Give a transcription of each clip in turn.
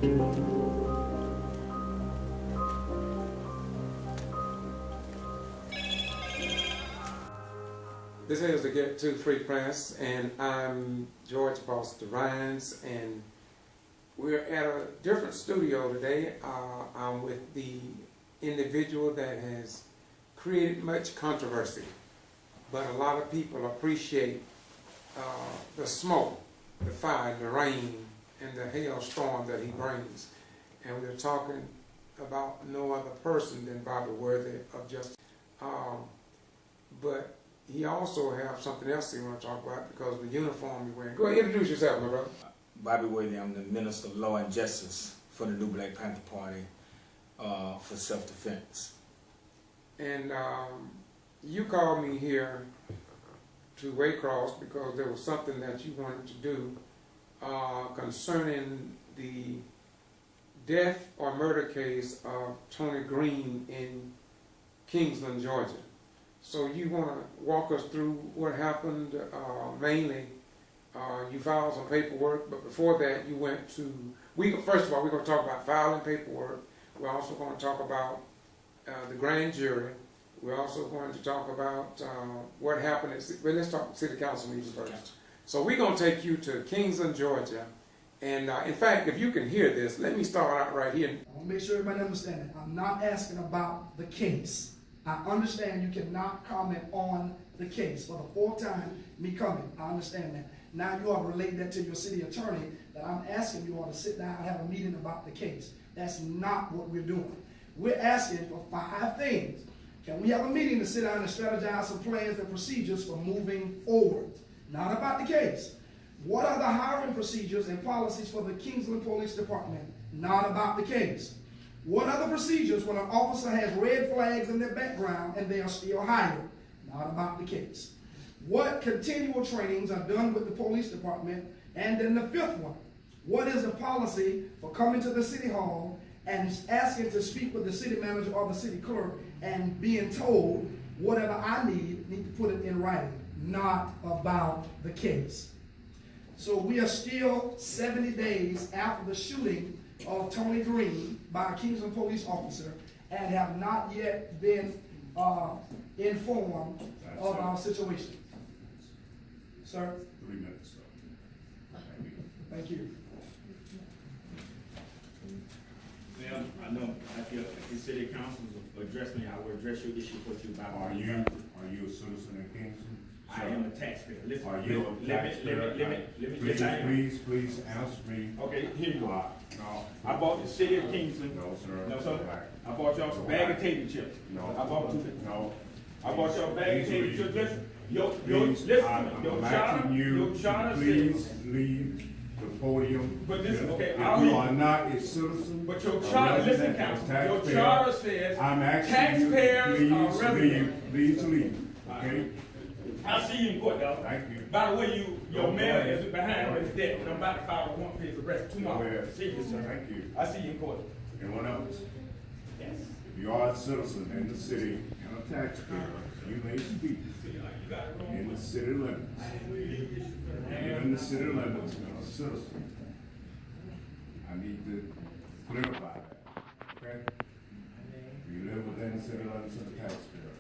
This is the Get to Free Press, and I'm George Foster Rhines, and we're at a different studio today. I'm with the individual that has created much controversy, but a lot of people appreciate the smoke, the fire, the rain, and the hailstorm that he brings. And we're talking about no other person than Bobby worthy of justice. But he also has something else he want to talk about because of the uniform you're wearing. Go ahead, introduce yourself, my brother. Bobby Worthy, I'm the Minister of Law and Justice for the New Black Panther Party for self-defense. And you called me here to Waycross because there was something that you wanted to do concerning the death or murder case of Tony Green in KINGSLAND, Georgia. So you want to walk us through what happened? Mainly, you filed some paperwork, but before that, you went to. First of all, we're going to talk about filing paperwork. We're also going to talk about the grand jury. We're also going to talk about what happened well, let's talk city council meeting first. So we're going to take you to KINGSLAND, Georgia. And in fact, if you can hear this, let me start out right here. I want to make sure everybody understands it. I'm not asking about the case. I understand you cannot comment on the case. For the fourth time, me coming, I understand that. Now you ought to relate that to your city attorney, that I'm asking you all to sit down and have a meeting about the case. That's not what we're doing. We're asking for 5 things. Can we have a meeting to sit down and strategize some plans and procedures for moving forward? Not about the case. What are the hiring procedures and policies for the KINGSLAND Police Department? Not about the case. What are the procedures when an officer has red flags in their background and they are still hired? Not about the case. What continual trainings are done with the police department? And then the 5th one, what is the policy for coming to the city hall and asking to speak with the city manager or the city clerk and being told whatever I need to put it in writing? Not about the case. So we are still 70 days after the shooting of Tony Green by a KINGSLAND police officer and have not yet been informed of our situation. Sir? 3 minutes, sir. Thank you. Well, I know, I feel like the city council address me, I will address your issue for you about. Are you a citizen in Kingston? I am a taxpayer. Listen, Are you a taxpayer? Please answer me. Okay, here you go. No. I bought the city of Kingsland. No, sir. No, sir. Back. I bought y'all some bag of potato chips. No. I bought 2. No. I bought y'all bag of potato chips. Listen, your charter Please says. leave the podium. But listen, okay, If I'll you leave. are not a citizen. But your a charter, listen, resident, council. a Your taxpayer, charter says I'm asking taxpayers you, are please residents. Please leave. Okay? I'll see you in court, dog. Thank you. By the way, your Go mayor ahead. is behind me. He's dead. I'm about to file a warrant for his arrest tomorrow. Go ahead. See you, sir. Thank you. I see you in court. Anyone else? Yes. If you are a citizen in the city and a taxpayer, you may speak in the city limits. In the city limits, you're a citizen. I need to clarify that, okay? You live within the city limits of the taxpayer.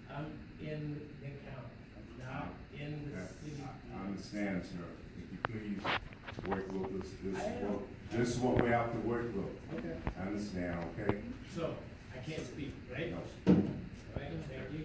I'm in the county, not in the city. I understand, sir. If you please work with us, this is what we have to work with. Okay. I understand, okay? So, I can't speak, right? No. Right, thank you.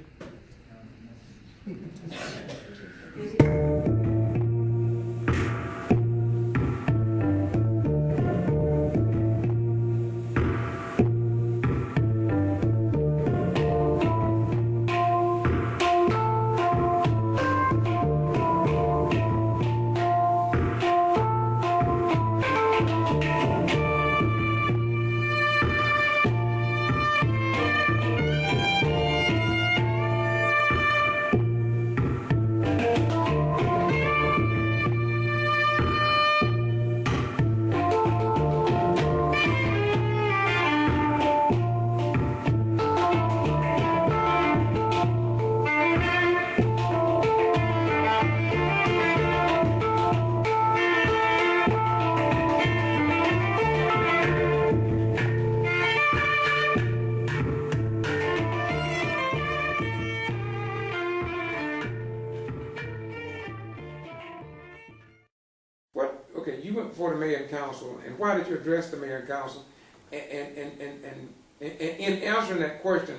before the mayor and council, and why did you address the mayor and council? And in answering that question,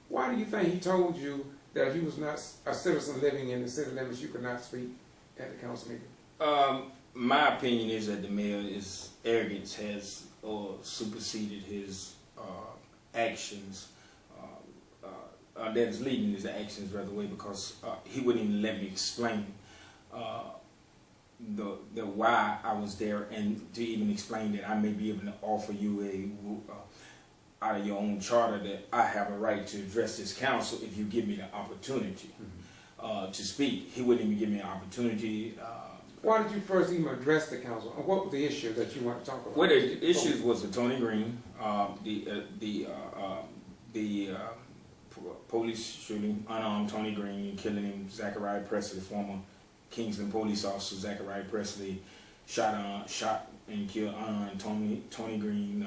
why do you think he told you that if you was not a citizen living in the city limits, you could not speak at the council meeting? My opinion is that the mayor's arrogance has superseded his actions. That is leading his actions rather way, because he wouldn't even let me explain the why I was there, and to even explain that I may be able to offer you out of your own charter that I have a right to address this council if you give me the opportunity to speak. He wouldn't even give me an opportunity. Why did you first even address the council? What was the issue that you want to talk about? Well, the issues was the Tony Green, police shooting, unarmed Tony Green, killing him, Zachariah Presley, former Kingsland police officer Zachariah Presley, shot and killed unarmed Tony Green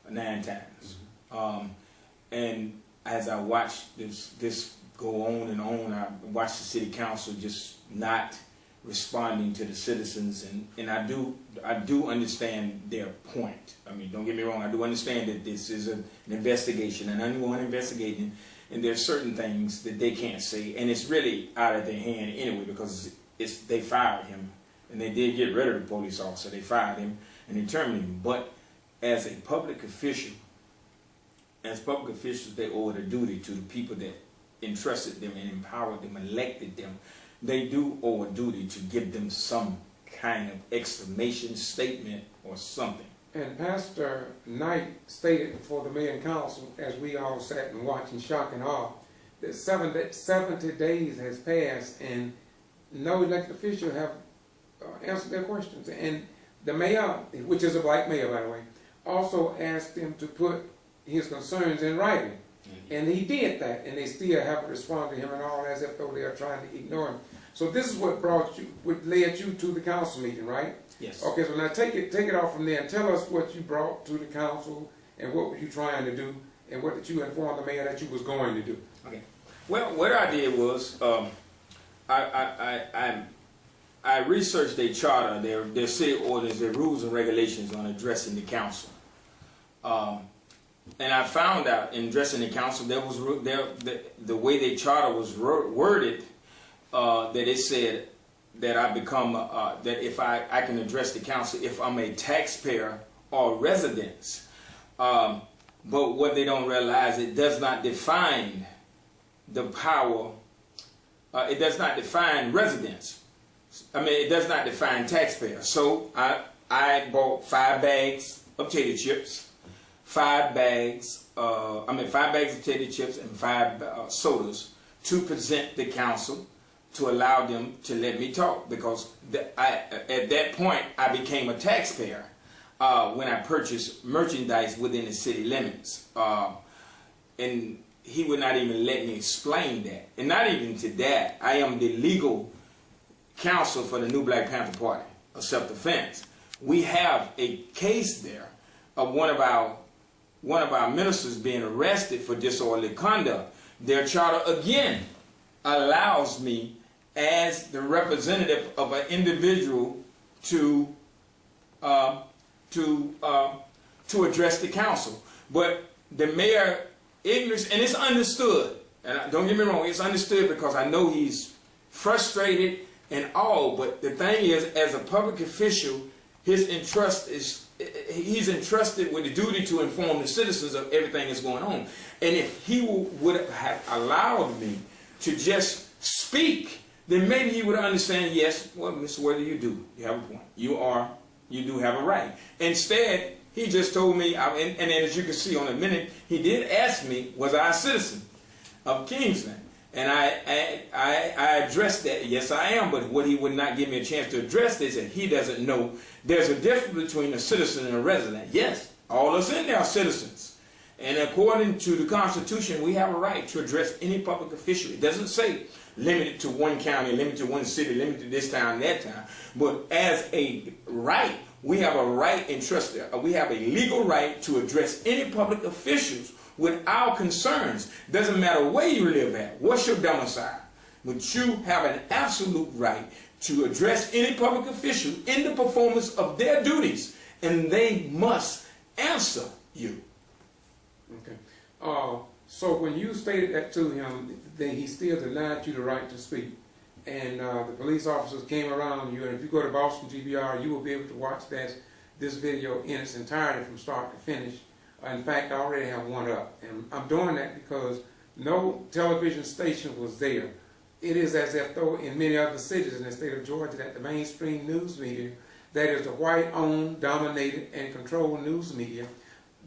9 times. And as I watched this go on and on, I watched the city council just not responding to the citizens, and I do understand their point. I mean, don't get me wrong, I do understand that this is an investigation, an ongoing investigation, and there's certain things that they can't say, and it's really out of their hand anyway, because they fired him, and they did get rid of the police officer. They fired him and they terminated him. But as a public official, they owe a duty to the people that entrusted them and empowered them, elected them. They do owe a duty to give them some kind of exclamation statement or something. And Pastor Knight stated before the mayor and council, as we all sat and watched in shock and awe, that 70 days has passed and no elected official have answered their questions. And the mayor, which is a black mayor by the way, also asked them to put his concerns in writing. And he did that, and they still haven't responded to him and all, as if though they are trying to ignore him. So this is what led you to the council meeting, right? Yes. Okay, so now take it off from there and tell us what you brought to the council and what were you trying to do and what did you inform the mayor that you was going to do? Okay. Well, what I did was I researched their charter, their city ordinance, their rules and regulations on addressing the council. And I found out in addressing the council, the way their charter was worded, that it said that I become, that if I can address the council if I'm a taxpayer or resident. But what they don't realize, it does not define the power, it does not define residents. I mean, it does not define taxpayer. So I bought 5 bags of tater chips, 5 bags of tater chips and 5 sodas to present the council to allow them to let me talk, because at that point I became a taxpayer when I purchased merchandise within the city limits. And he would not even let me explain that. And not even to that, I am the legal counsel for the New Black Panther Party of self-defense. We have a case there of one of our ministers being arrested for disorderly conduct. Their charter again allows me as the representative of an individual to address the council. But the mayor ignorance, and it's understood, and don't get me wrong, it's understood because I know he's frustrated and all, but the thing is, as a public official, he's entrusted with the duty to inform the citizens of everything that's going on. And if he would have allowed me to just speak, then maybe he would understand, yes, well, Mr. Worthy, you have a point. You do have a right. Instead, he just told me, and then as you can see on a minute, he did ask me, was I a citizen of Kingsland? And I addressed that, yes I am, but what he would not give me a chance to address is that he doesn't know there's a difference between a citizen and a resident. Yes, all of us in there are citizens. And according to the Constitution, we have a right to address any public official. It doesn't say limited to one county, limited to one city, limited to this town, that town. But as a right, we have a right entrusted, we have a legal right to address any public officials with our concerns. Doesn't matter where you live at, what's your domicile, but you have an absolute right to address any public official in the performance of their duties, and they must answer you. Okay. So when you stated that to him, then he still denied you the right to speak. And the police officers came around you, and if you go to Boston G.B.R, you will be able to watch this video in its entirety from start to finish. In fact, I already have one up. And I'm doing that because no television station was there. It is as if, though, in many other cities in the state of Georgia, that the mainstream news media, that is the white-owned, dominated, and controlled news media,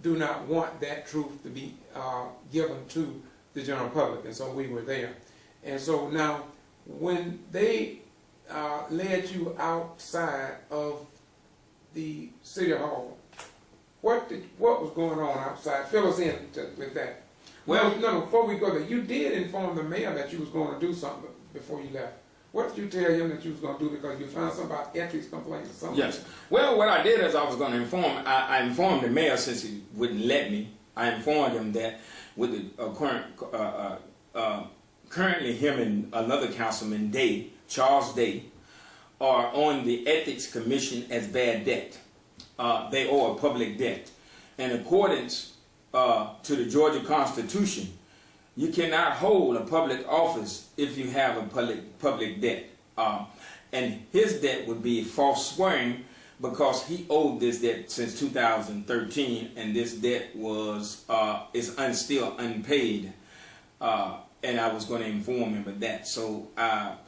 do not want that truth to be given to the general public. And so we were there. And so now, when they led you outside of the city hall, what was going on outside? Fill us in with that. Well, no, before we go there, you did inform the mayor that you was going to do something before you left. What did you tell him that you was going to do because you found something about ethics complaints or something? Yes. Well, what I did is I was going to inform. I informed the mayor since he wouldn't let me. I informed him that with the currently him and another councilman, Charles Day, are on the Ethics Commission as bad debt. They owe a public debt. In accordance to the Georgia Constitution, you cannot hold a public office if you have a public debt. And his debt would be false swearing because he owed this debt since 2013, and this debt is still unpaid. And I was going to inform him of that. So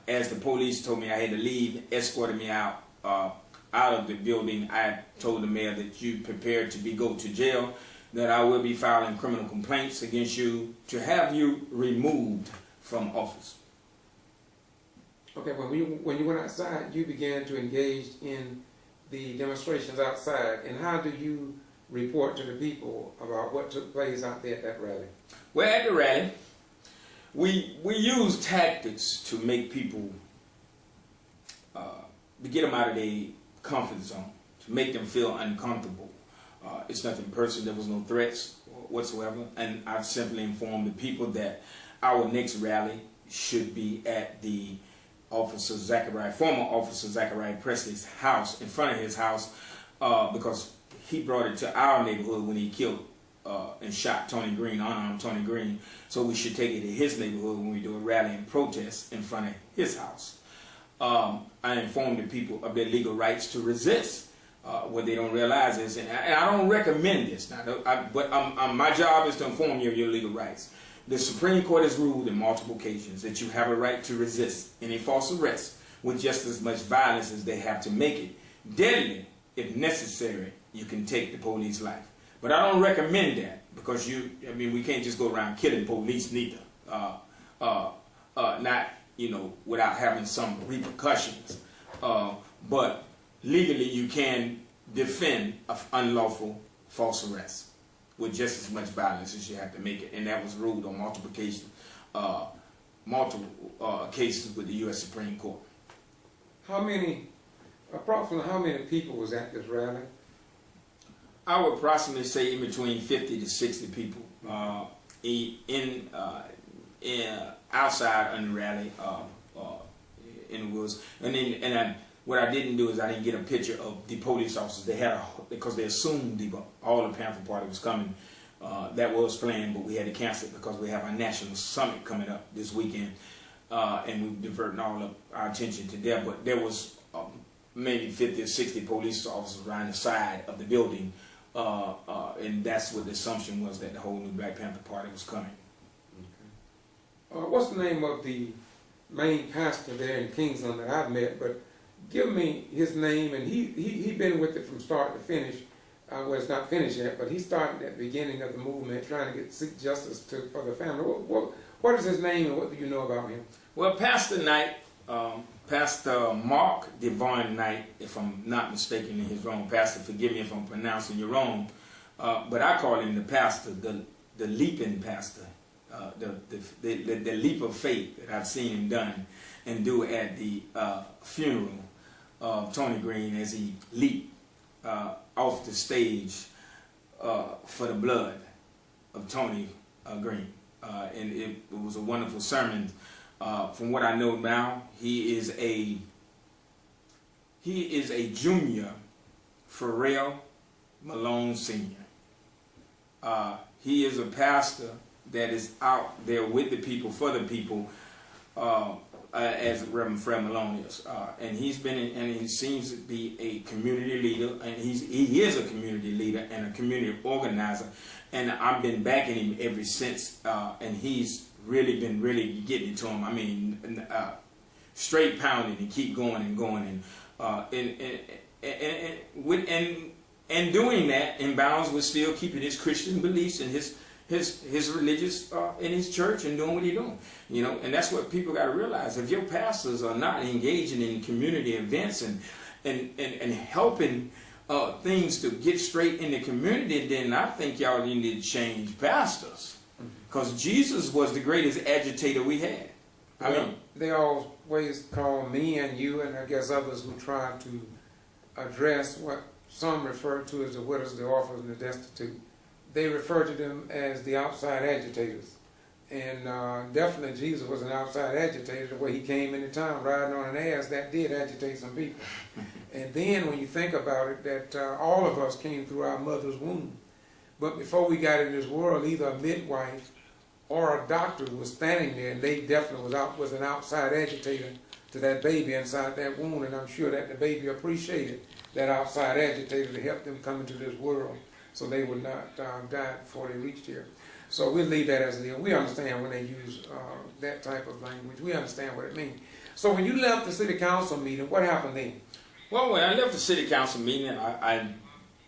as the police told me I had to leave, escorted me out of the building, I told the mayor that you prepared to go to jail, that I will be filing criminal complaints against you to have you removed from office. Okay, when you went outside, you began to engage in the demonstrations outside. And how do you report to the people about what took place out there at that rally? Well, at the rally, we use tactics to make people, to get them out of their comfort zone, to make them feel uncomfortable. It's nothing personal. There was no threats whatsoever. And I've simply informed the people that our next rally should be at the former Officer Zachariah Presley's house, in front of his house, because he brought it to our neighborhood when he killed and shot Tony Green, unarmed Tony Green. So we should take it to his neighborhood when we do a rally and protest in front of his house. I informed the people of their legal rights to resist. What they don't realize is, and I don't recommend this, but my job is to inform you of your legal rights. The Supreme Court has ruled in multiple occasions that you have a right to resist any false arrest with just as much violence as they have to make it deadly. If necessary, you can take the police life. But I don't recommend that because we can't just go around killing police neither. Not, without having some repercussions. But legally, you can defend an unlawful false arrest with just as much violence as you have to make it, and that was ruled on multiple cases with the U.S. Supreme Court. Approximately how many people was at this rally? I would approximately say in between 50 to 60 people outside on the rally in the woods, what I didn't do is I didn't get a picture of the police officers. Because they assumed all the Panther Party was coming. That was planned, but we had to cancel it because we have our national summit coming up this weekend, and we're diverting all of our attention to that. But there was maybe 50 or 60 police officers around the side of the building, and that's what the assumption was, that the whole new Black Panther Party was coming. Okay. What's the name of the main pastor there in Kingsland that I've met? But give me his name, and he been with it from start to finish. Well, it's not finished yet, but he started at the beginning of the movement trying to seek justice for the family. What is his name, and what do you know about him? Well, Pastor Knight, Pastor Mark Devon Knight, if I'm not mistaken in his wrong, Pastor, forgive me if I'm pronouncing you wrong, but I call him the pastor, the leaping pastor, the leap of faith that I've seen him done and do at the funeral of Tony Green as he leaped off the stage for the blood of Tony Green. And it was a wonderful sermon. From what I know now, he is a He is a junior Pharrell Malone Sr. He is a pastor that is out there with the people, for the people, as Reverend Fred Malone is. And he's been, and he seems to be a community leader, and he is a community leader and a community organizer. And I've been backing him ever since, and he's really been getting it to him. I mean, straight pounding and keep going and going, and doing that in bounds with still keeping his Christian beliefs and his religious in his church and doing what he's doing, you know. And that's what people got to realize. If your pastors are not engaging in community events and helping things to get straight in the community, then I think y'all need to change pastors, because Jesus was the greatest agitator we had. I mean, they always call me and you, and I guess others who try to address what some refer to as the widows, the orphans, and the destitute. They refer to them as the outside agitators. And definitely Jesus was an outside agitator. The way he came into town riding on an ass, that did agitate some people. And then when you think about it, that all of us came through our mother's womb. But before we got in this world, either a midwife or a doctor was standing there, and they definitely was an outside agitator to that baby inside that womb. And I'm sure that the baby appreciated that outside agitator to help them come into this world, so they would not die before they reached here. So we'll leave that as it is. We understand when they use that type of language. We understand what it means. So when you left the city council meeting, what happened then? well, when I left the city council meeting, I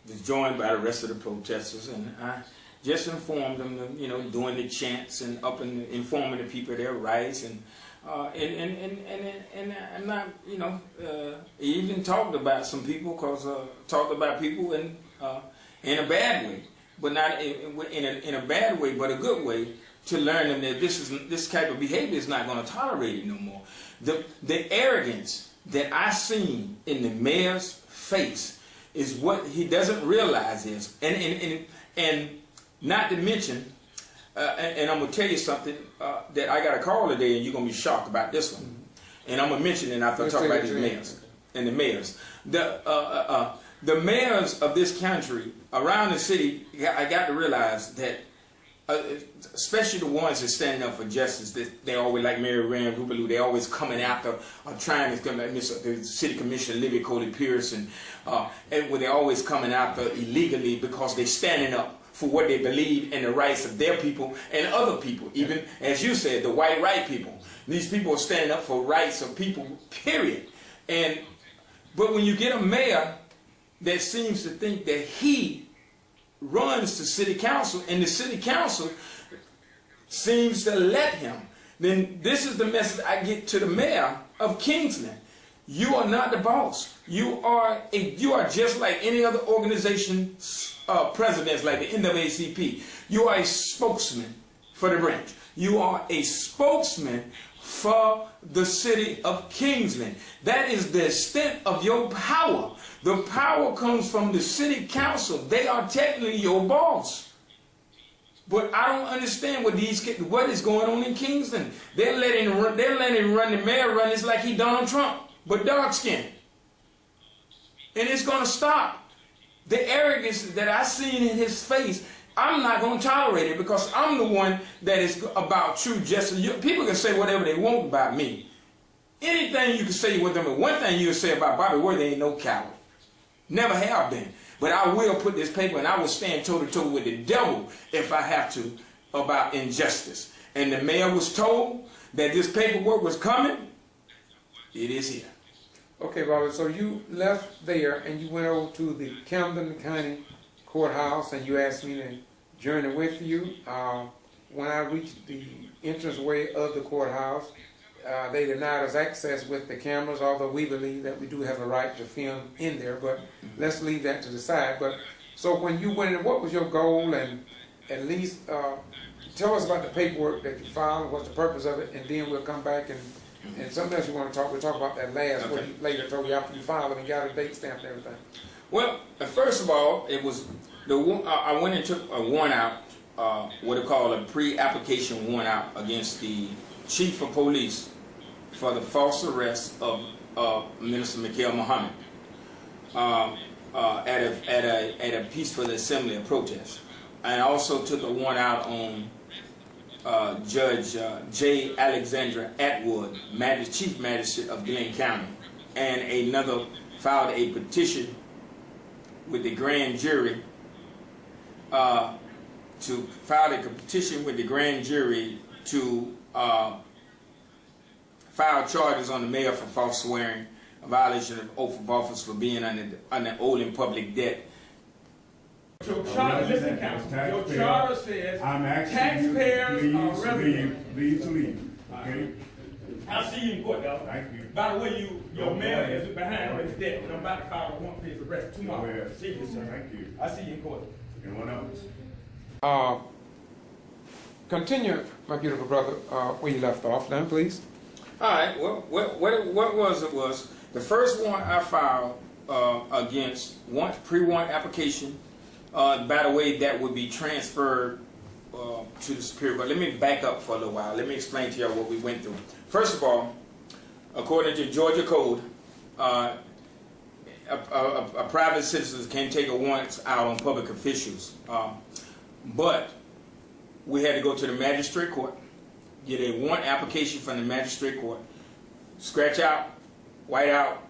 was joined by the rest of the protesters, and I just informed them, you know, doing the chants and informing the people their rights, and I'm not, you know, even talked about some people, talked about people in a bad way, but not in a bad way, but a good way, to learn them that this type of behavior is not going to tolerate it no more. The arrogance that I seen in the mayor's face is what he doesn't realize is, and not to mention, and I'm gonna tell you something that I got a call today, and you're gonna be shocked about this one. And I'm gonna mention it after I talk about these mayors and the mayors. The mayors of this country around the city, I got to realize that, especially the ones that standing up for justice, that they always, like Mary Rand Rubaloo, they always coming after trying to come at the city commissioner Livy Coley Pierce, and where they always coming after illegally because they standing up for what they believe in the rights of their people and other people, even as you said, the white right people. These people are standing up for rights of people, period. But when you get a mayor that seems to think that he runs the city council, and the city council seems to let him, then this is the message I get to the mayor of Kingsland. You are not the boss. You are just like any other organization, presidents like the NAACP. You are a spokesman for the branch. You are a spokesman for the city of Kingsland. That is the extent of your power. The power comes from the city council. They are technically your boss. But I don't understand what is going on in Kingsland. They're letting the mayor run this like he Donald Trump, but dark skinned. And it's going to stop. The arrogance that I seen in his face, I'm not going to tolerate it, because I'm the one that is about true justice. People can say whatever they want about me. Anything you can say with them, but one thing you can say about Bobby Worthy ain't no coward. Never have been. But I will put this paper, and I will stand toe-to-toe with the devil if I have to, about injustice. And the mayor was told that this paperwork was coming. It is here. Okay, Robert, so you left there and you went over to the Camden County Courthouse, and you asked me to journey with you. When I reached the entranceway of the courthouse, they denied us access with the cameras, although we believe that we do have a right to film in there, but let's leave that to the side. But so when you went in, what was your goal, and at least tell us about the paperwork that you filed, what's the purpose of it, and then we'll come back and something else you want to talk, we'll talk about that last, what you later told you after you filed it and got a date stamp and everything. Well, first of all, it was I went and took a warrant out, what they call a pre-application warrant out against the chief of police for the false arrest of Minister Mikhail Muhammad. at a peaceful assembly of protest. I also took a warrant out on Judge J. Alexandra Atwood, Chief Magistrate of Glenn County, and another filed a petition with the grand jury to file charges on the mayor for false swearing, a violation of oath of office for being under oath in public debt. Your charter, listen, counsel, your charter says I'm asking taxpayers you, are please residents. leave, please leave, okay? I'll see you in court, dog. Thank you. By the way, your Go mayor ahead. is behind on his debt, and I'm about to file a warrant for his arrest Go tomorrow. ahead. See you, sir. Thank you. I'll see you in court. Anyone else? Continue, my beautiful brother, where you left off now, please. All right. Well, what was the first warrant I filed against pre-warrant application. By the way, that would be transferred to the Superior Court. Let me back up for a little while. Let me explain to y'all what we went through. First of all, according to Georgia Code, a private citizen can take a warrant out on public officials, but we had to go to the magistrate court, get a warrant application from the magistrate court, scratch out, white out,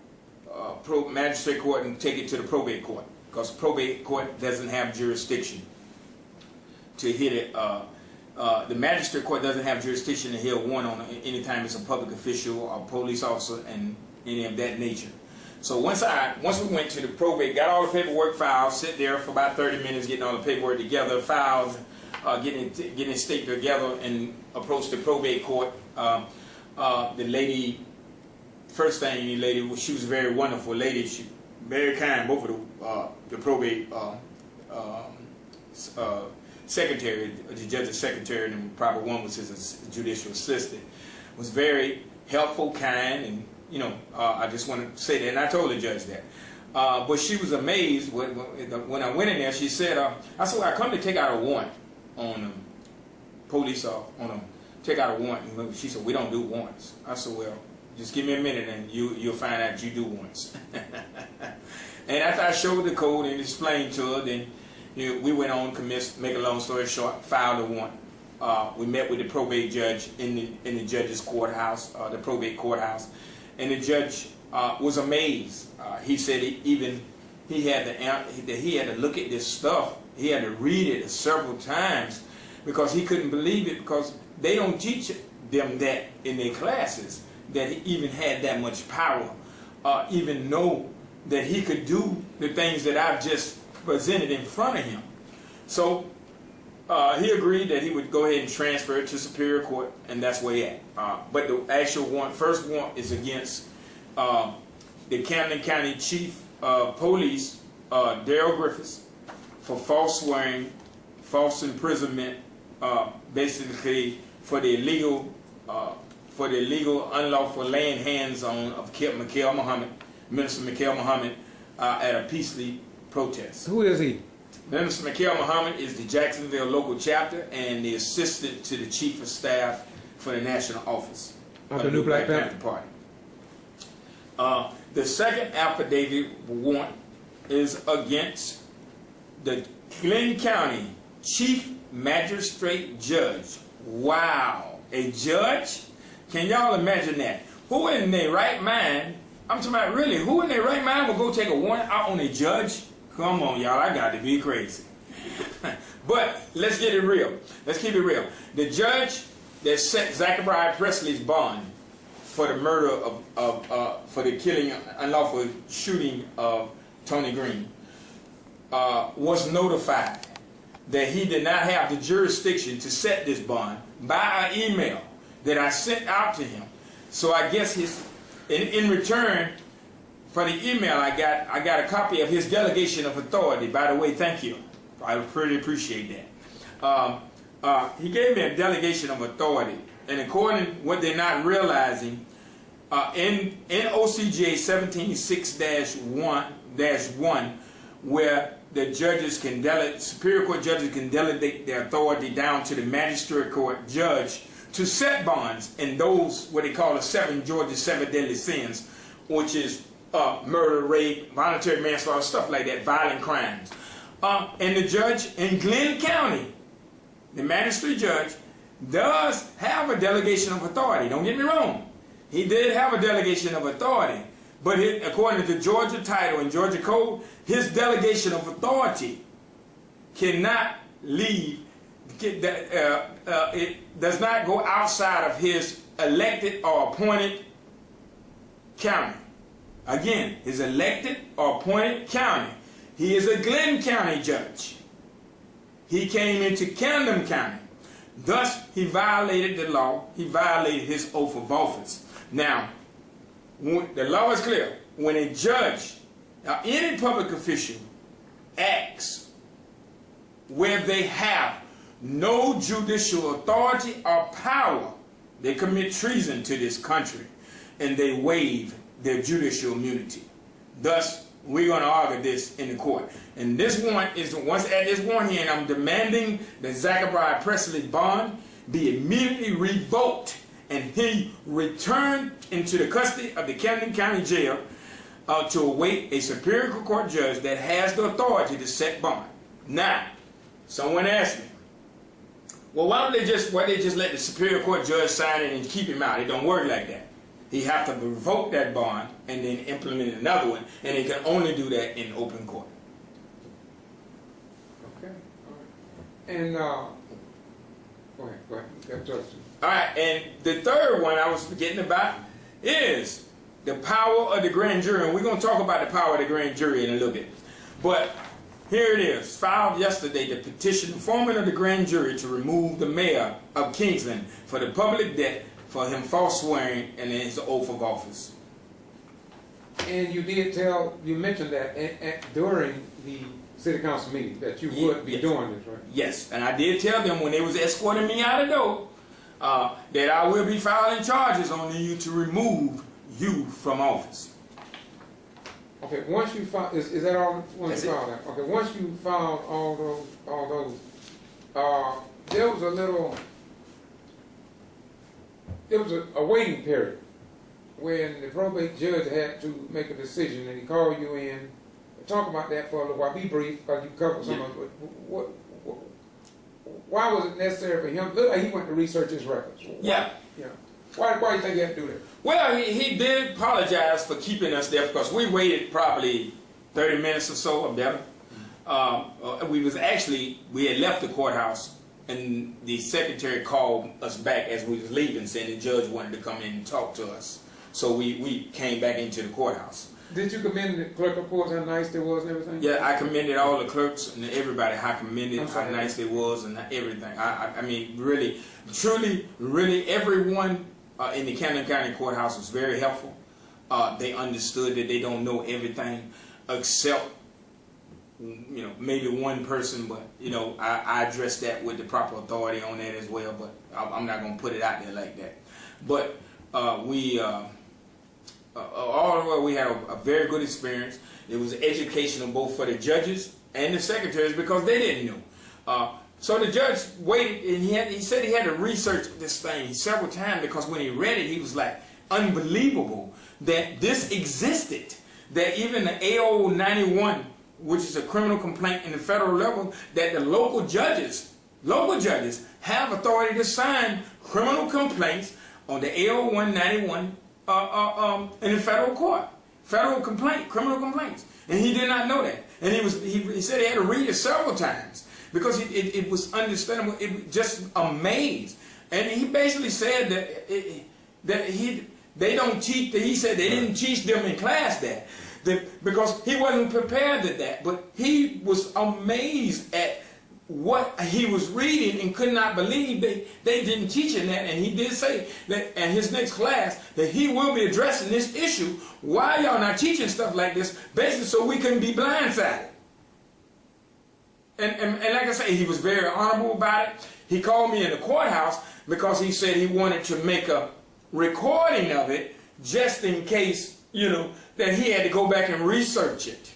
magistrate court, and take it to the probate court, because probate court doesn't have jurisdiction to hit it. The magistrate court doesn't have jurisdiction to hear a warrant on anytime it's a public official or police officer and any of that nature. So once we went to the probate, got all the paperwork filed, sit there for about 30 minutes getting all the paperwork together, filed, getting it staked together, and approached the probate court. The lady, first thing, she was a very wonderful lady. She very kind. Both of the probate secretary, the judge's secretary, and probably one was his judicial assistant, was very helpful, kind, and I just want to say that, and I told the judge that. But she was amazed when I went in there. She said, I said, well, I come to take out a warrant on police take out a warrant. And she said, we don't do warrants. I said, well, just give me a minute and you'll find out you do warrants. And after I showed the code and explained to her, then we went on, make a long story short, filed a warrant. We met with the probate judge in the judge's courthouse, the probate courthouse, and the judge was amazed. He said he had to look at this stuff. He had to read it several times because he couldn't believe it, because they don't teach them that in their classes, that he even had that much power, even know that he could do the things that I've just presented in front of him. So he agreed that he would go ahead and transfer it to Superior Court, and that's where he at. But the actual first warrant is against the Camden County Chief of Police, Darrell Griffiths, for false swearing, false imprisonment, basically for the illegal, unlawful laying hands on of Minister Mikhail Muhammad, at a peacefully protest. Who is he? Minister Mikhail Muhammad is the Jacksonville local chapter and the assistant to the chief of staff for the national office Of the new Black Panther Party. The second affidavit warrant is against the Glenn County Chief Magistrate Judge. Wow, a judge? Can y'all imagine that? Who in their right mind, I'm talking about really, who in their right mind will go take a warrant out on a judge? Come on, y'all, I got to be crazy. But let's get it real. Let's keep it real. The judge that set Zachariah Presley's bond for the murder for the killing, unlawful shooting of Tony Green, was notified that he did not have the jurisdiction to set this bond by an email that I sent out to him. So I guess in return for the email I got a copy of his delegation of authority. By the way, thank you. I pretty appreciate that. He gave me a delegation of authority, and according to what they're not realizing, in OCJ 17.6-1, where the judges can Superior Court judges can delegate their authority down to the magistrate court judge to set bonds in those what they call the Georgia seven deadly sins, which is murder, rape, voluntary manslaughter, stuff like that, violent crimes. And the judge in Glenn County, the magistrate judge, does have a delegation of authority. Don't get me wrong. He did have a delegation of authority. But according to the Georgia title and Georgia code, his delegation of authority cannot leave, it does not go outside of his elected or appointed county. Again, his elected or appointed county. He is a Glenn County judge. He came into Candem County. Thus, he violated the law. He violated his oath of office. Now, the law is clear. When a judge, or any public official, acts where they have no judicial authority or power, they commit treason to this country, and they waive their judicial immunity. Thus, we're going to argue this in the court. And this warrant is, once at this warrant hearing, I'm demanding that G.B.R. Presley bond be immediately revoked and he returned into the custody of the Camden County Jail to await a Superior Court judge that has the authority to set bond. Now, someone asked me, well, why don't they just let the Superior Court judge sign it and keep him out? It don't work like that. He have to revoke that bond and then implement another one, and he can only do that in open court. Okay. All right. And go ahead. You got to All right, and the third one I was forgetting about is the power of the grand jury, and we're going to talk about the power of the grand jury in a little bit. But here it is, filed yesterday, the petition forming of the grand jury to remove the mayor of Kingsland for the public debt for him false swearing and his oath of office. And you mentioned that during the city council meeting that you would be doing this, right? Yes, and I did tell them when they was escorting me out of the door that I will be filing charges on you to remove you from office. Okay, once you file, is that all? Once That's you it. file that, okay. Once you filed all those, there was a waiting period when the probate judge had to make a decision, and he called you in. Talk about that for a little while. Be brief, because you covered some of it. Why was it necessary for him? Look like he went to research his records. Yeah. Why do you think he had to do that? Well, he did apologize for keeping us there because we waited probably 30 minutes or so or better. We had left the courthouse, and the secretary called us back as we was leaving, saying the judge wanted to come in and talk to us. So we came back into the courthouse. Did you commend the clerk of courts how nice they was and everything? Yeah, I commended all the clerks and everybody how I'm nice they was and everything. I mean, really, truly, really, everyone in the Camden County Courthouse was very helpful. They understood that they don't know everything except, maybe one person, but, I addressed that with the proper authority on that as well, but I'm not going to put it out there like that. But all in all, we had a very good experience. It was educational both for the judges and the secretaries because they didn't know. So the judge waited, and he said he had to research this thing several times because when he read it, he was like, unbelievable that this existed. That even the AO 91, which is a criminal complaint in the federal level, that the local judges have authority to sign criminal complaints on the AO 191 in the federal court, criminal complaints, and he did not know that, and he said he had to read it several times because it was understandable. It was just amazed, and he basically said that they don't teach. That he said they didn't teach them in class that because he wasn't prepared at that, but he was amazed at what he was reading and could not believe they didn't teach him that. And he did say that in his next class that he will be addressing this issue. Why y'all not teaching stuff like this? Basically so we can be blindsided. And like I say, he was very honorable about it. He called me in the courthouse because he said he wanted to make a recording of it just in case, that he had to go back and research it.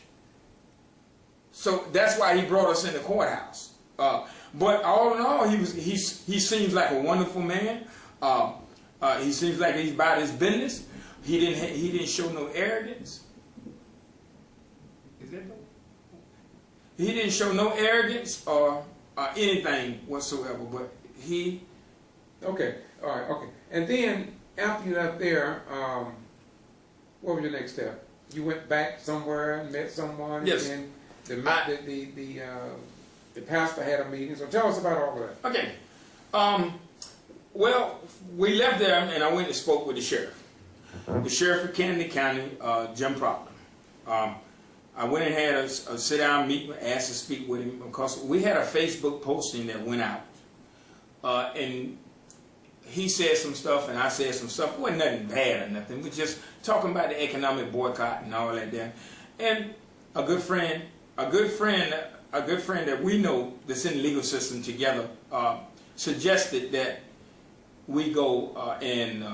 So that's why he brought us in the courthouse. But all in all, he seems like a wonderful man. He seems like he's about his business. He didn't show no arrogance. Is that he didn't show no arrogance or anything whatsoever, but he. Okay, all right, okay. And then after you left there, what was your next step? You went back somewhere and met someone. Yes. And then the pastor had a meeting. So tell us about all of that. Okay. Well, we left there, and I went and spoke with the sheriff. The sheriff of Candem County, G.B.R. I went and had a sit-down meeting, asked to speak with him, because we had a Facebook posting that went out. And he said some stuff, and I said some stuff. It wasn't nothing bad or nothing. We were just talking about the economic boycott and all that there. And a good friend that we know that's in the legal system together suggested that we go and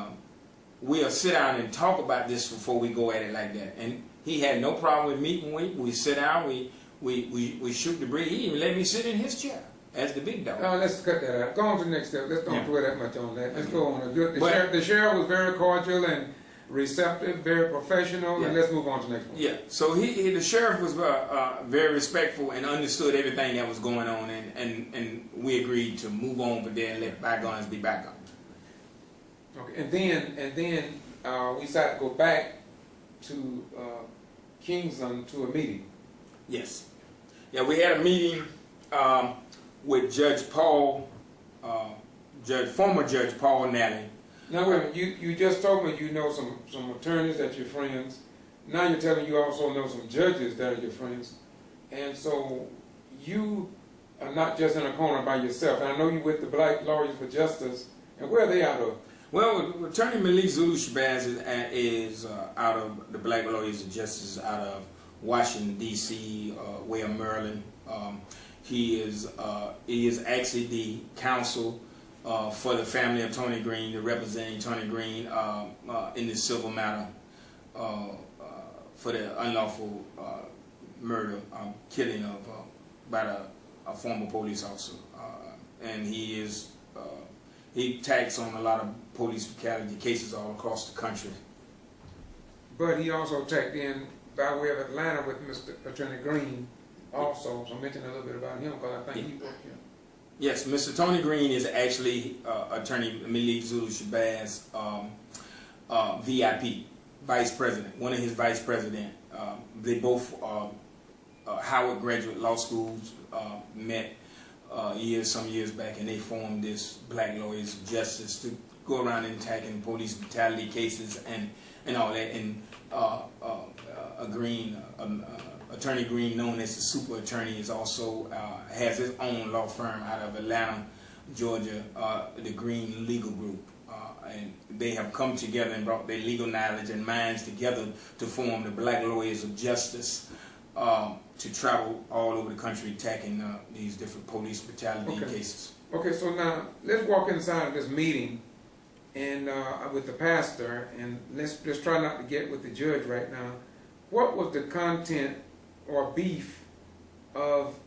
we'll sit down and talk about this before we go at it like that. And he had no problem with meeting. We sit down, we shoot the breeze. He even let me sit in his chair as the big dog. Let's cut that out. Go on to the next step. Let's don't dwell that much on that. Let's go on. The sheriff was very cordial and receptive, very professional, and let's move on to the next one. Yeah, so the sheriff was very respectful and understood everything that was going on, and we agreed to move on from there and let bygones be bygones. Okay, and then we decided to go back to KINGSLAND to a meeting. Yes. Yeah, we had a meeting with former Judge Paul Nally. Now wait a minute, you just told me you know some attorneys that you're friends. Now you're telling me you also know some judges that are your friends. And so you are not just in a corner by yourself. And I know you're with the Black Lawyers for Justice. And where are they out of? Well, Attorney Malik Zulu Shabazz is out of the Black Lawyers for Justice out of Washington, D.C., way of Maryland. He is actually the counsel for the family of Tony Green, the representing Tony Green in the civil matter for the unlawful murder, killing of by a former police officer, and he tags on a lot of police brutality cases all across the country. But he also tagged in by way of Atlanta with Mr. Attorney Green also. So mention a little bit about him because I think he worked here. Yes, Mr. Tony Green is actually Attorney Malik Zulu Shabazz, VIP, Vice President, one of his Vice President. They both Howard graduate law schools, met some years back, and they formed this Black Lawyers of Justice to go around and attacking police brutality cases and all that. And Attorney Green, known as the Super Attorney, is also has his own law firm out of Atlanta, Georgia, the Green Legal Group. And they have come together and brought their legal knowledge and minds together to form the Black Lawyers of Justice to travel all over the country attacking these different police brutality cases. Okay, so now let's walk inside of this meeting and with the pastor, and let's try not to get with the judge right now. What was the content or beef of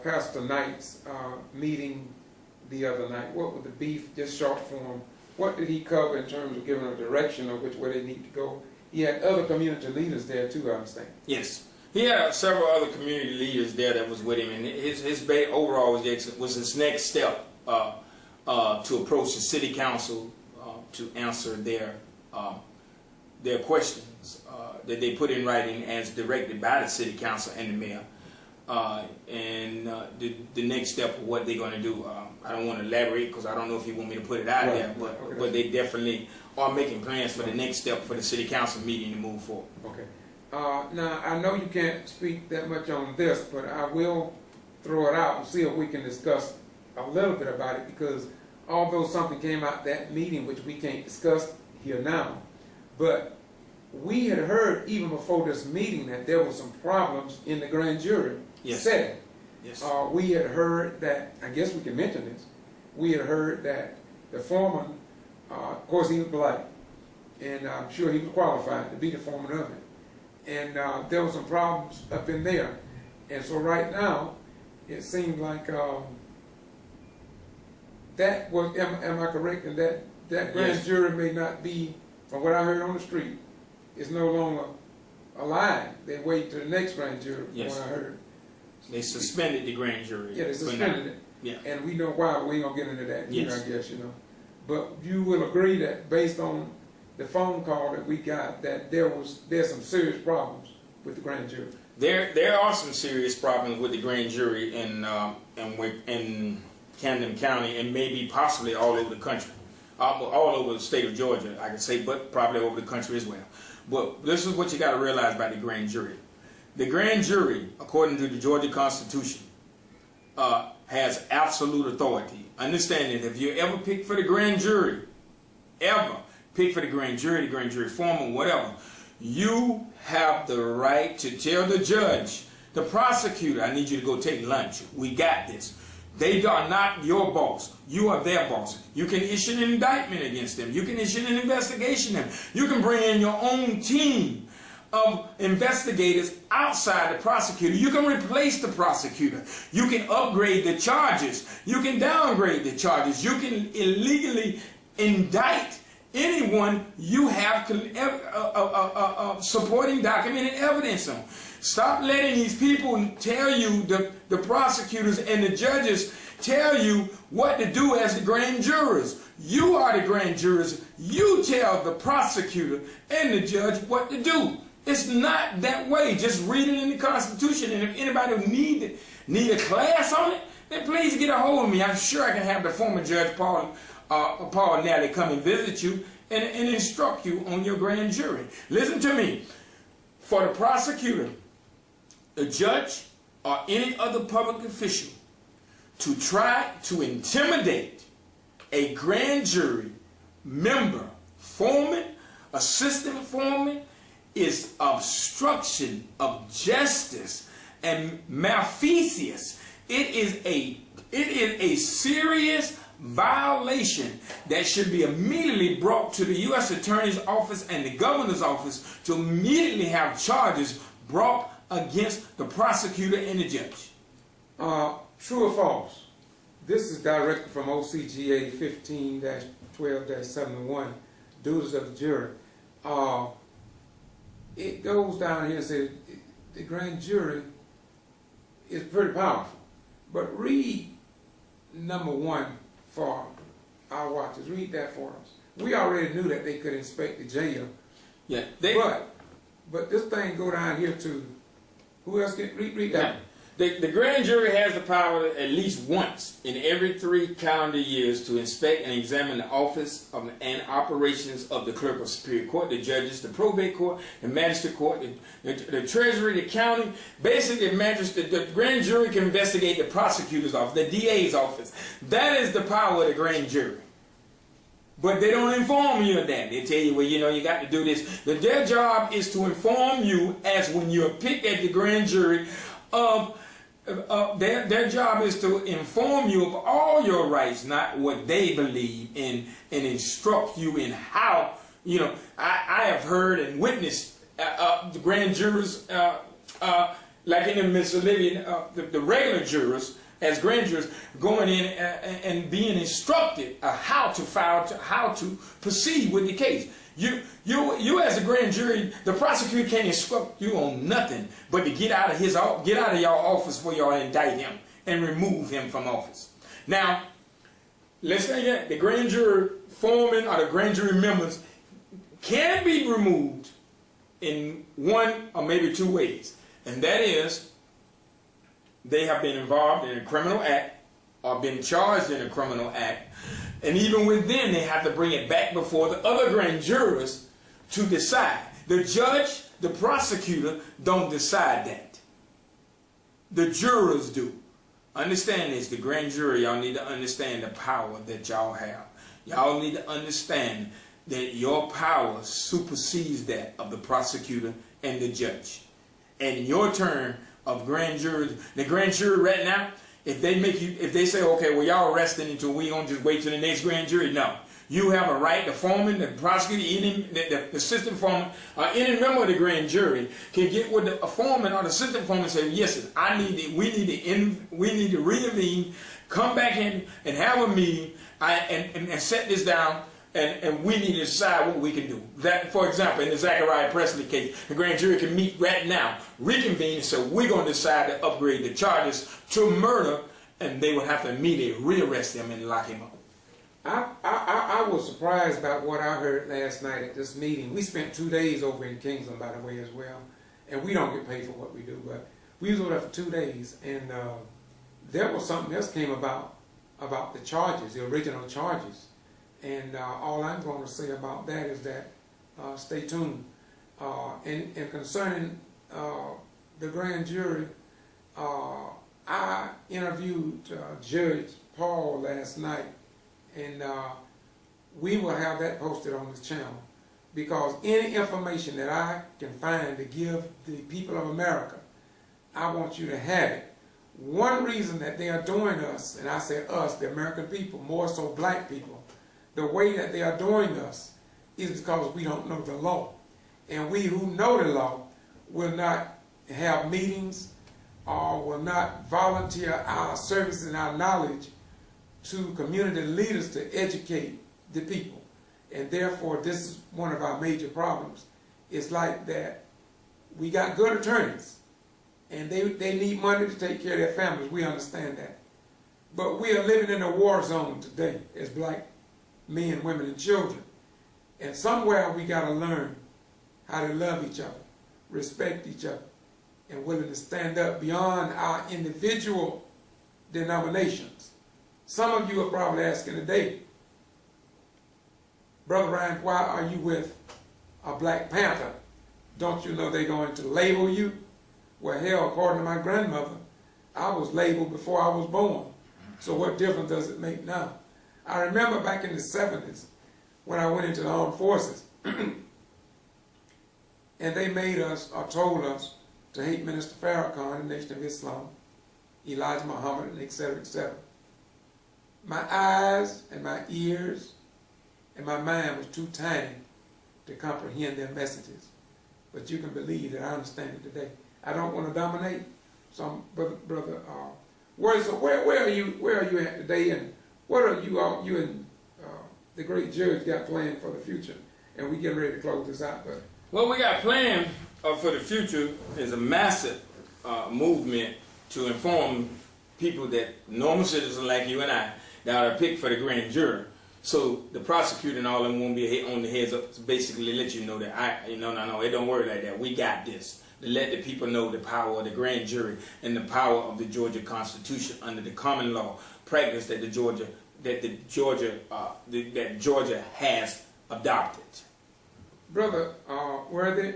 Pastor Knight's meeting the other night? What was the beef, just short form? What did he cover in terms of giving a direction of which way they need to go? He had other community leaders there too, I understand. Yes. He had several other community leaders there that was with him, and his overall was his next step to approach the city council to answer their questions that they put in writing as directed by the city council and the mayor. And the next step of what they're going to do. I don't want to elaborate because I don't know if you want me to put it out there, but they definitely are making plans for the next step for the city council meeting to move forward. Okay. Now, I know you can't speak that much on this, but I will throw it out and see if we can discuss a little bit about it, because although something came out that meeting which we can't discuss here now, but we had heard even before this meeting that there were some problems in the grand jury setting. Yes. We had heard that, I guess we can mention this, we had heard that the foreman, of course he was black, and I'm sure he was qualified to be the foreman of it. And there were some problems up in there. And so right now, it seems like that was, am I correct in that grand jury may not be, from what I heard on the street, is no longer alive. They wait to the next grand jury, from Yes. what I heard. They suspended the grand jury. Yeah, they for now. suspended it. Yeah. And we know why. We ain't gonna get into that here, Yes. I guess, you know. But you will agree that based on the phone call that we got, that there's some serious problems with the grand jury. There are some serious problems with the grand jury in Candem County, and maybe possibly all over the country, all over the state of Georgia, I can say, but probably over the country as well. But this is what you got to realize about the grand jury. The grand jury, according to the Georgia Constitution, has absolute authority. Understand that if you ever pick for the grand jury, the grand jury foreman, whatever, you have the right to tell the judge, the prosecutor, I need you to go take lunch. We got this. They are not your boss. You are their boss. You can issue an indictment against them. You can issue an investigation of them. You can bring in your own team of investigators outside the prosecutor. You can replace the prosecutor. You can upgrade the charges. You can downgrade the charges. You can illegally indict anyone you have supporting documented evidence on. Stop letting these people tell you, the prosecutors and the judges tell you what to do as the grand jurors. You are the grand jurors. You tell the prosecutor and the judge what to do. It's not that way. Just read it in the Constitution. And if anybody need a class on it, then please get a hold of me. I'm sure I can have the former Judge Paul Nally come and visit you and instruct you on your grand jury. Listen to me. For the prosecutor, the judge, or any other public official to try to intimidate a grand jury member, foreman, assistant foreman, is obstruction of justice and malfeasance. It is a serious violation that should be immediately brought to the U.S. Attorney's Office and the Governor's Office to immediately have charges brought against the prosecutor and the judge. True or false? This is directed from OCGA 15-12-71, duties of the jury. It goes down here and says the grand jury is pretty powerful. But read number 1 for our watchers. Read that for us. We already knew that they could inspect the jail. Yeah, but this thing go down here to who else can read that? The grand jury has the power at least once in every 3 calendar years to inspect and examine the office and operations of the clerk of superior court, the judges, the probate court, the magistrate court, the treasury, the county. Basically, the grand jury can investigate the prosecutor's office, the DA's office. That is the power of the grand jury. But they don't inform you of that. They tell you, well, you got to do this. Their job is to inform you, as when you're picked at the grand jury, of their job is to inform you of all your rights, not what they believe in, and instruct you in how. I have heard and witnessed the grand jurors, like in the Miss Olivia, the regular jurors, as grand jurors, going in and being instructed how to proceed with the case. You as a grand jury, the prosecutor can't instruct you on nothing but to get out of your office before y'all indict him and remove him from office. Now, let's say that the grand jury foreman or the grand jury members can be removed in 1 or maybe 2 ways, and that is they have been involved in a criminal act or been charged in a criminal act. And even within, they have to bring it back before the other grand jurors to decide. The judge, the prosecutor don't decide that. The jurors do. Understand this, the grand jury, y'all need to understand the power that y'all have. Y'all need to understand that your power supersedes that of the prosecutor and the judge. And in your term of grand jurors, the grand jury right now, if they say, okay, well, y'all arresting until we gonna just wait till the next grand jury, no. You have a right, the foreman, the prosecutor, the assistant foreman, or any member of the grand jury can get with the foreman or the assistant foreman and say, yes, we need to reconvene, come back in and have a meeting and set this down and we need to decide what we can do. That, for example, in the Zachariah Presley case, the grand jury can meet right now, reconvene, so we're going to decide to upgrade the charges to murder, and they would have to immediately rearrest him and lock him up. I was surprised about what I heard last night at this meeting. We spent 2 days over in Kingsland, by the way, as well, and we don't get paid for what we do, but we was over there for 2 days, and there was something else came about the charges, the original charges. And all I'm going to say about that is that stay tuned. And concerning the grand jury, I interviewed Judge Paul last night, and we will have that posted on the channel, because any information that I can find to give the people of America, I want you to have it. One reason that they are doing us, and I say us, the American people, more so black people, the way that they are doing us is because we don't know the law. And we who know the law will not have meetings or will not volunteer our services and our knowledge to community leaders to educate the people. And therefore, this is one of our major problems. It's like that we got good attorneys, and they need money to take care of their families. We understand that. But we are living in a war zone today as black men, women, and children. And somewhere we got to learn how to love each other, respect each other, and willing to stand up beyond our individual denominations. Some of you are probably asking today, Brother Ryan, why are you with a Black Panther? Don't you know they're going to label you? Well, hell, according to my grandmother, I was labeled before I was born. So what difference does it make now? I remember back in the 70s when I went into the armed forces, and they made us, or told us, to hate Minister Farrakhan, the Nation of Islam, Elijah Muhammad, and etc., etc. My eyes and my ears and my mind was too tiny to comprehend their messages. But you can believe that I understand it today. I don't want to dominate. So, brother, where are you at today, and what are you and the great judge got planned for the future? And we getting ready to close this out, but What we got planned for the future is a massive movement to inform people that normal citizens like you and I that are picked for the grand jury. So the prosecutor and all of them won't be on the heads up to basically let you know that no, it don't work like that. We got this. To let the people know the power of the grand jury and the power of the Georgia Constitution under the common law practice that Georgia has adopted. Brother Worthy,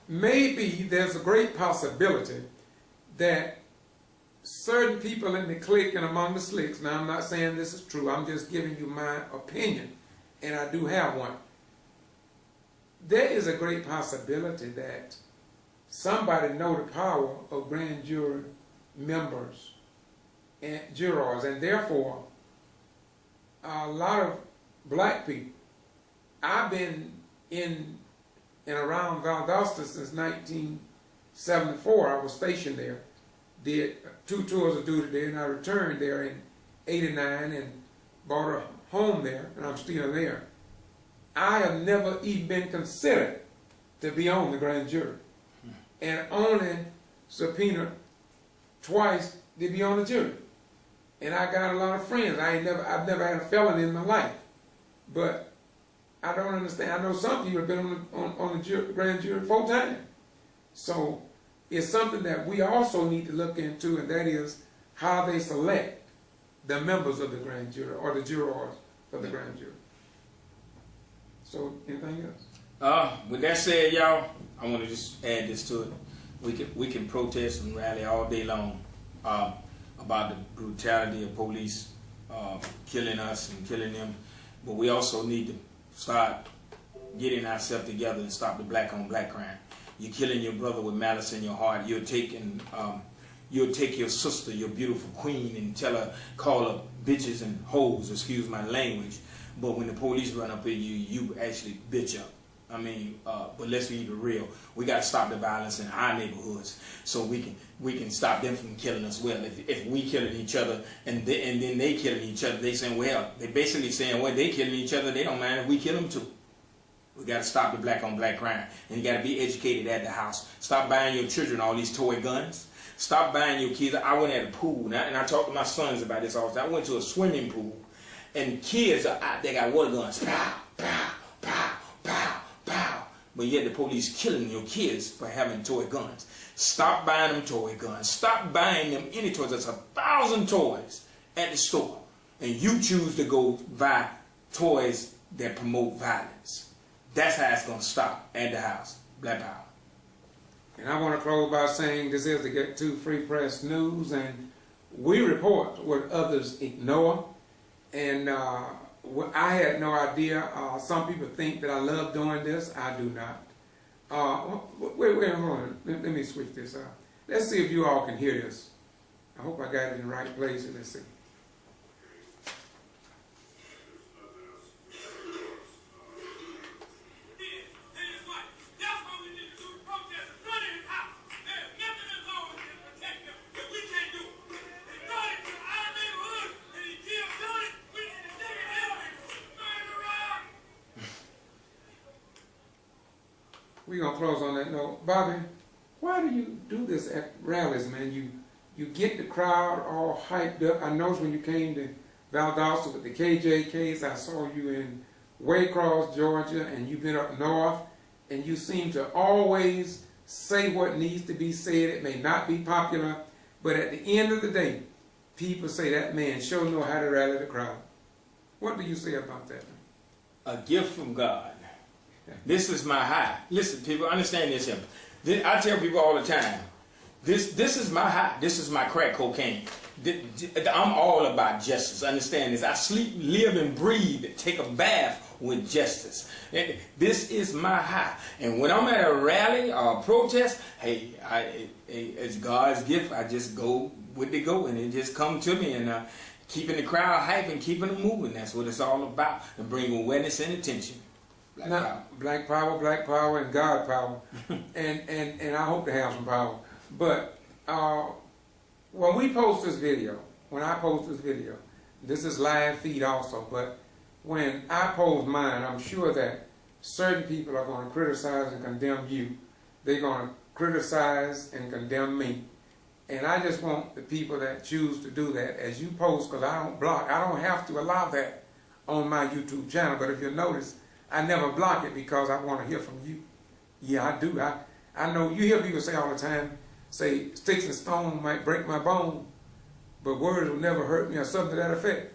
maybe there's a great possibility that certain people in the clique and among the slicks, now I'm not saying this is true, I'm just giving you my opinion, and I do have one. There is a great possibility that somebody know the power of grand jury members and jurors, and therefore a lot of black people. I've been in and around Valdosta since 1974. I was stationed there, did 2 tours of duty there, and I returned there in '89 and bought a home there, and I'm still there. I have never even been considered to be on the grand jury, and only subpoenaed twice to be on the jury. And I got a lot of friends. I've never had a felony in my life, but I don't understand. I know some people have been on the grand jury 4 times. So it's something that we also need to look into, and that is how they select the members of the grand jury or the jurors for the grand jury. So anything else? With that said, y'all, I want to just add this to it. We can protest and rally all day long about the brutality of police killing us and killing them, but we also need to start getting ourselves together and stop the black on black crime. You're killing your brother with malice in your heart. You'll take your sister, your beautiful queen, and call her bitches and hoes, excuse my language. But when the police run up at you, you actually bitch up. I mean, but let's be real. We got to stop the violence in our neighborhoods so we can stop them from killing us. Well, if we killing each other and then they killing each other, they saying, well, they basically saying, well, they killing each other. They don't mind if we kill them too. We got to stop the black on black crime, and you got to be educated at the house. Stop buying your children all these toy guns. Stop buying your kids. I went at a pool, and I talk to my sons about this all the time. I went to a swimming pool, and kids are out, they got water guns. Pow, pow, pow, pow, pow. But yet the police killing your kids for having toy guns. Stop buying them toy guns. Stop buying them any toys. There's 1,000 toys at the store, and you choose to go buy toys that promote violence. That's how it's going to stop at the house. Black power. And I want to close by saying this is the Get To Free Press News, and we report what others ignore. And I had no idea. Some people think that I love doing this. I do not. Wait, hold on. Let me switch this out. Let's see if you all can hear this. I hope I got it in the right place. Let's see. We're going to close on that note. Bobby, why do you do this at rallies, man? You get the crowd all hyped up. I noticed when you came to Valdosta with the KJ case, I saw you in Waycross, Georgia, and you've been up north, and you seem to always say what needs to be said. It may not be popular, but at the end of the day, people say that man sure know how to rally the crowd. What do you say about that, man? A gift from God. This is my high. Listen, people, understand this here. I tell people all the time, this is my high. This is my crack cocaine. I'm all about justice. Understand this. I sleep, live, and breathe, take a bath with justice. This is my high. And when I'm at a rally or a protest, hey, it's God's gift. I just go with the go, and it just come to me, and keeping the crowd hype and keeping them moving. That's what it's all about. And bring awareness and attention. Black power, and God power, and I hope to have some power. But when we post this video, when I post this video, this is live feed also. But when I post mine, I'm sure that certain people are going to criticize and condemn you. They're going to criticize and condemn me. And I just want the people that choose to do that, as you post, because I don't block. I don't have to allow that on my YouTube channel. But if you notice, I never block it because I want to hear from you. Yeah, I do. I know you hear people say all the time, say, sticks and stones might break my bone, but words will never hurt me, or something to that effect.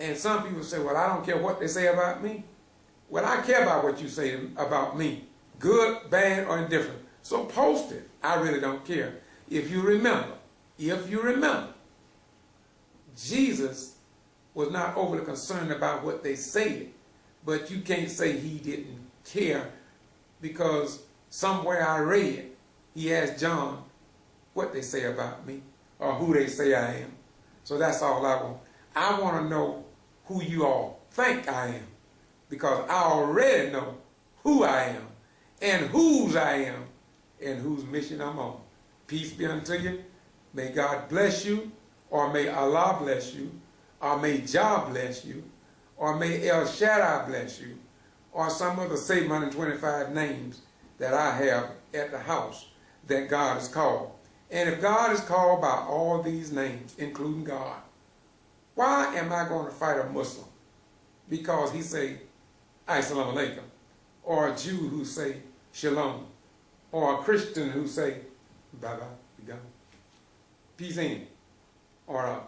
And some people say, well, I don't care what they say about me. Well, I care about what you say about me, good, bad, or indifferent. So post it. I really don't care. If you remember, Jesus was not overly concerned about what they said. But you can't say he didn't care, because somewhere I read, he asked John what they say about me or who they say I am. So that's all I want. I want to know who you all think I am, because I already know who I am and whose I am and whose mission I'm on. Peace be unto you. May God bless you, or may Allah bless you, or may Jah bless you, or may El Shaddai bless you, or some other 725 names that I have at the house that God is called. And if God is called by all these names, including God, why am I going to fight a Muslim because he say, Assalamu alaikum, or a Jew who say, Shalom, or a Christian who say, bye-bye, be gone, peace in, or a